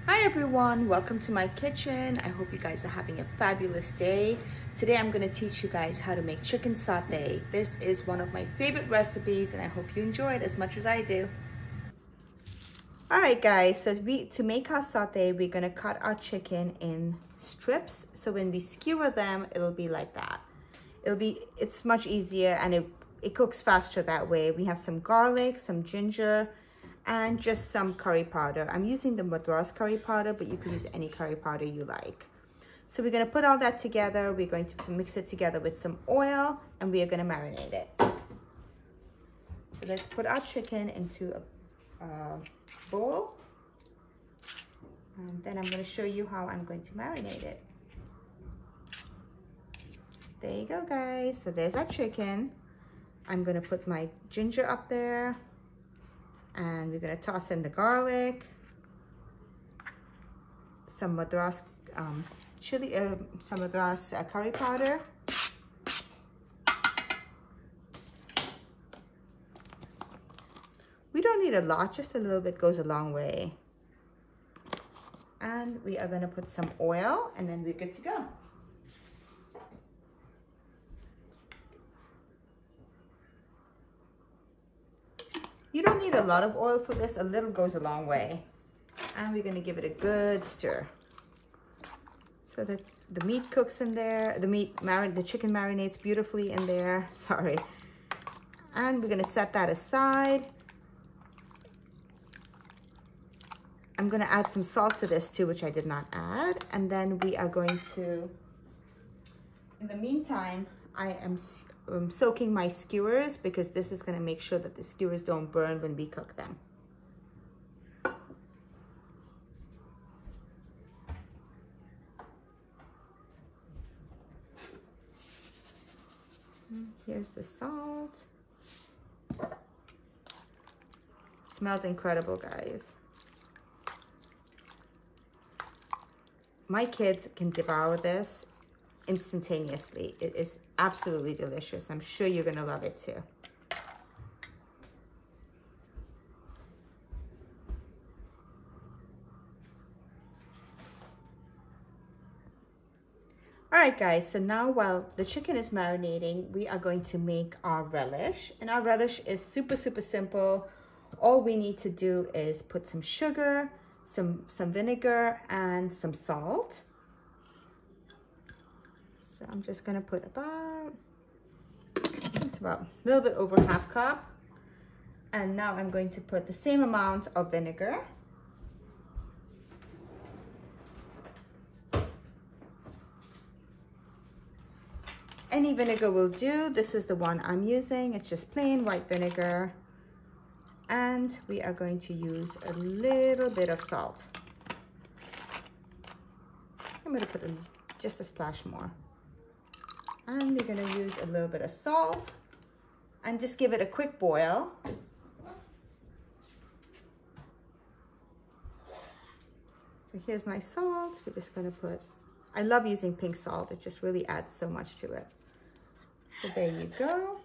Hi everyone, welcome to my kitchen. I hope you guys are having a fabulous day. Today I'm going to teach you guys how to make chicken satay. This is one of my favorite recipes and I hope you enjoy it as much as I do. Alright guys, so to make our satay, we're going to cut our chicken in strips. So when we skewer them, it'll be like that. It's much easier and it cooks faster that way. We have some garlic, some ginger, and just some curry powder. I'm using the Madras curry powder, but you can use any curry powder you like. So we're gonna put all that together. We're going to mix it together with some oil and we are gonna marinate it. So let's put our chicken into a bowl. And then I'm gonna show you how I'm going to marinate it. There you go, guys. So there's our chicken. I'm gonna put my ginger up there. And we're gonna toss in the garlic, some Madras some Madras curry powder, we don't need a lot, just a little bit goes a long way. And we are gonna put some oil and then we're good to go. You don't need a lot of oil for this, a little goes a long way. And we're gonna give it a good stir. So that the meat cooks in there, the chicken marinates beautifully in there, sorry. And we're gonna set that aside. I'm gonna add some salt to this too, which I did not add. And then we are going to, in the meantime, I am soaking my skewers because this is going to make sure that the skewers don't burn when we cook them. Here's the salt. It smells incredible, guys. My kids can devour this instantaneously. It is absolutely delicious. I'm sure you're gonna love it too. All right, guys, so now while the chicken is marinating, we are going to make our relish. And our relish is super, super simple. All we need to do is put some sugar, some vinegar, and some salt. So I'm just gonna put it's about a little bit over half cup. And now I'm going to put the same amount of vinegar. Any vinegar will do. This is the one I'm using. It's just plain white vinegar. And we are going to use a little bit of salt. I'm gonna put just a splash more. And we're gonna use a little bit of salt and just give it a quick boil. So here's my salt. We're just gonna I love using pink salt. It just really adds so much to it. So there you go.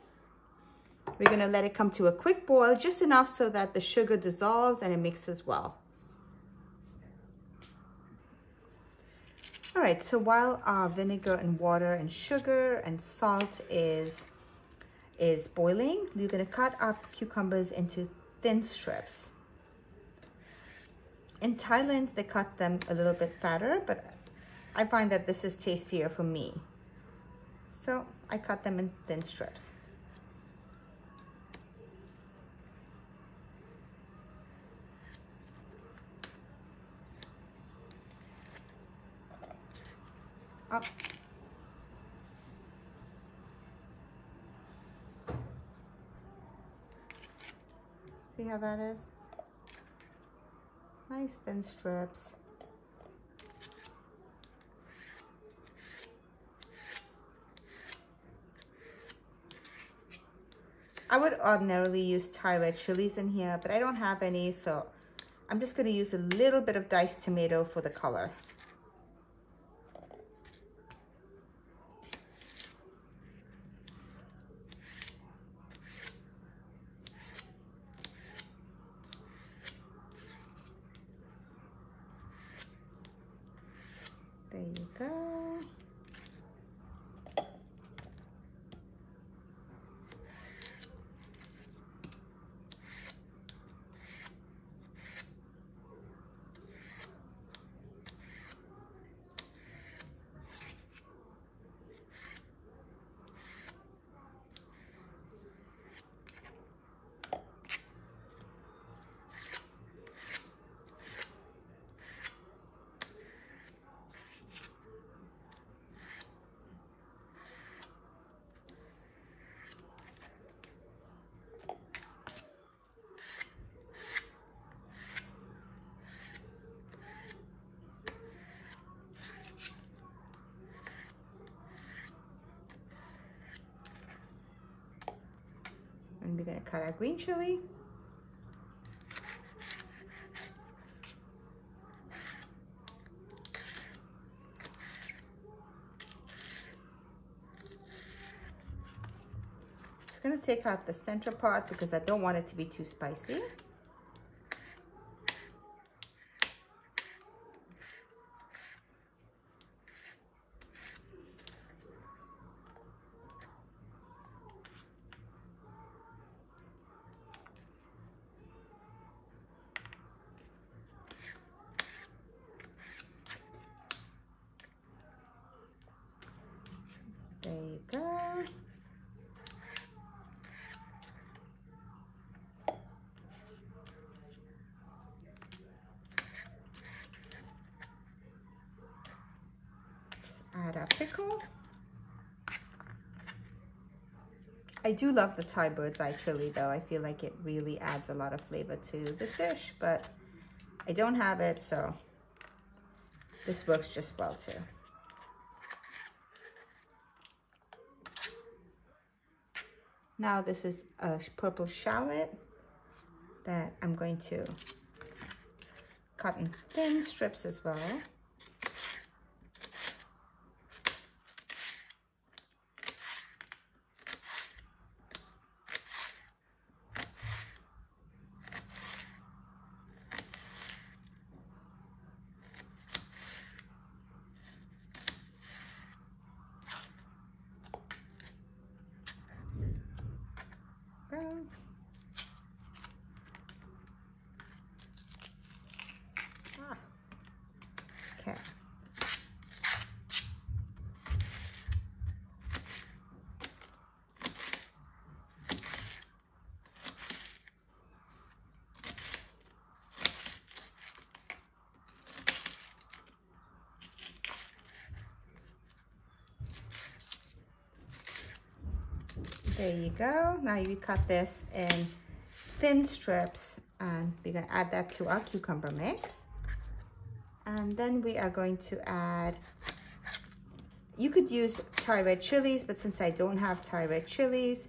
We're gonna let it come to a quick boil, just enough so that the sugar dissolves and it mixes well. All right, so while our vinegar and water and sugar and salt is boiling, we're gonna cut our cucumbers into thin strips. In Thailand, they cut them a little bit fatter, but I find that this is tastier for me. So I cut them in thin strips. Up. See how that is? Nice thin strips. I would ordinarily use Thai red chilies in here, but I don't have any, so I'm just gonna use a little bit of diced tomato for the color. gonna cut our green chili. Just gonna take out the center part because I don't want it to be too spicy. There you go. Let's add our pickle. I do love the Thai bird's eye chili though. I feel like it really adds a lot of flavor to this dish, but I don't have it, so this works just well too. Now this is a purple shallot that I'm going to cut in thin strips as well. Okay. There you go. Now you cut this in thin strips and we're gonna add that to our cucumber mix. And then we are going to add, you could use Thai red chilies, but since I don't have Thai red chilies,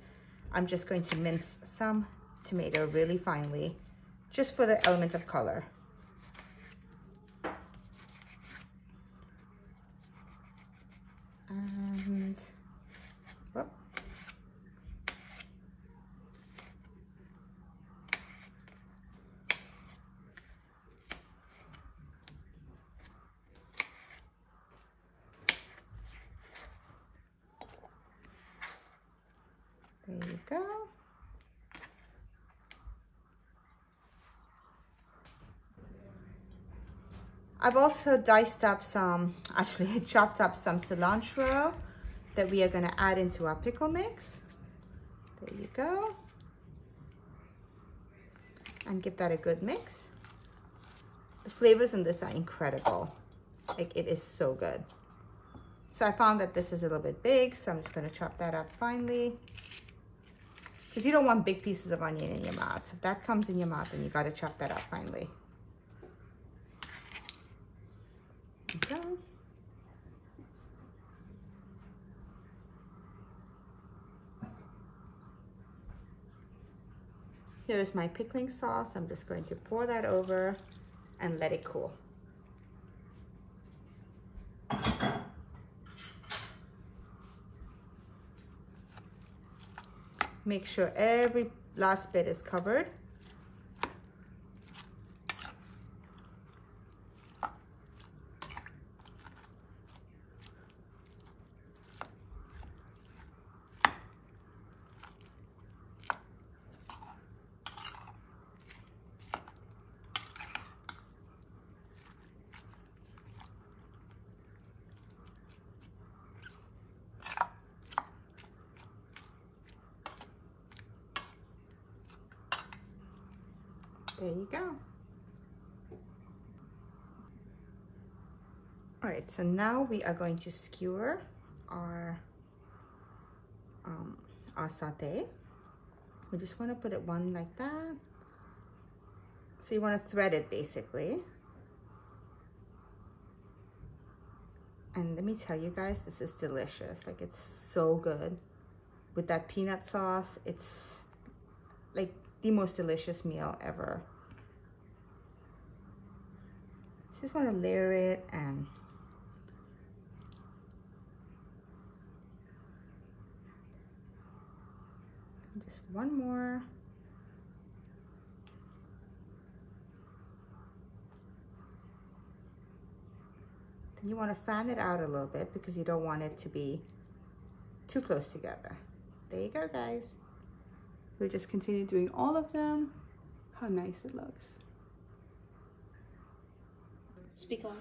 I'm just going to mince some tomato really finely, just for the element of color. And, whoop. There you go. I've also diced up some, actually chopped up some cilantro that we are going to add into our pickle mix. There you go. And give that a good mix. The flavors in this are incredible. Like, it is so good. So I found that this is a little bit big, so I'm just going to chop that up finely. Because you don't want big pieces of onion in your mouth. So if that comes in your mouth, then you got to chop that up finely. Okay. Here's my pickling sauce. I'm just going to pour that over and let it cool. Make sure every last bit is covered. There you go. All right, so now we are going to skewer our satay. We just want to put it one like that. So you want to thread it basically. And let me tell you guys, this is delicious. Like, it's so good with that peanut sauce. It's like the most delicious meal ever. Just want to layer it and just one more. Then you want to fan it out a little bit because you don't want it to be too close together. There you go, guys. We'll just continue doing all of them. How nice it looks. Speak on.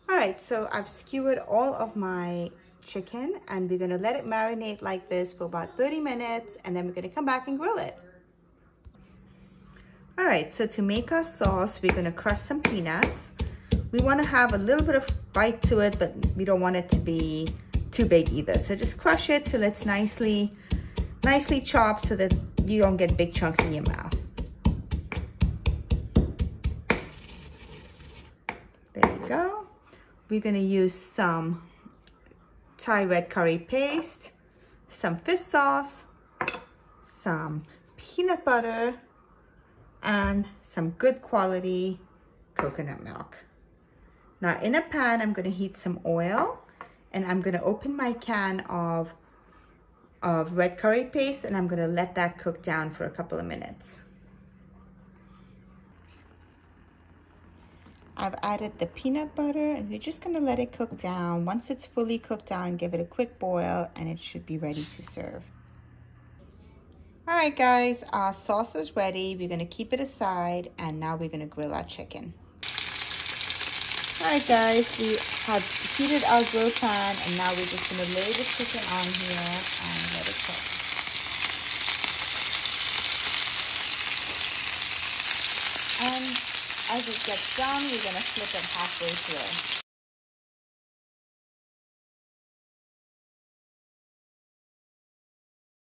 All right, so I've skewered all of my chicken and we're gonna let it marinate like this for about 30 minutes and then we're gonna come back and grill it. All right, so to make our sauce, we're gonna crush some peanuts. We wanna have a little bit of bite to it, but we don't want it to be too big either. So just crush it till it's nicely chopped so that you don't get big chunks in your mouth. There you go. We're gonna use some Thai red curry paste, some fish sauce, some peanut butter, and some good quality coconut milk. Now in a pan, I'm gonna heat some oil and I'm gonna open my can of red curry paste and I'm gonna let that cook down for a couple of minutes. I've added the peanut butter and we're just gonna let it cook down. Once it's fully cooked down, give it a quick boil and it should be ready to serve. All right guys, our sauce is ready. We're gonna keep it aside and now we're gonna grill our chicken. All right guys, we have heated our grill pan and now we're just gonna lay the chicken on here and let it cook. And as it gets done, we're gonna flip it halfway through.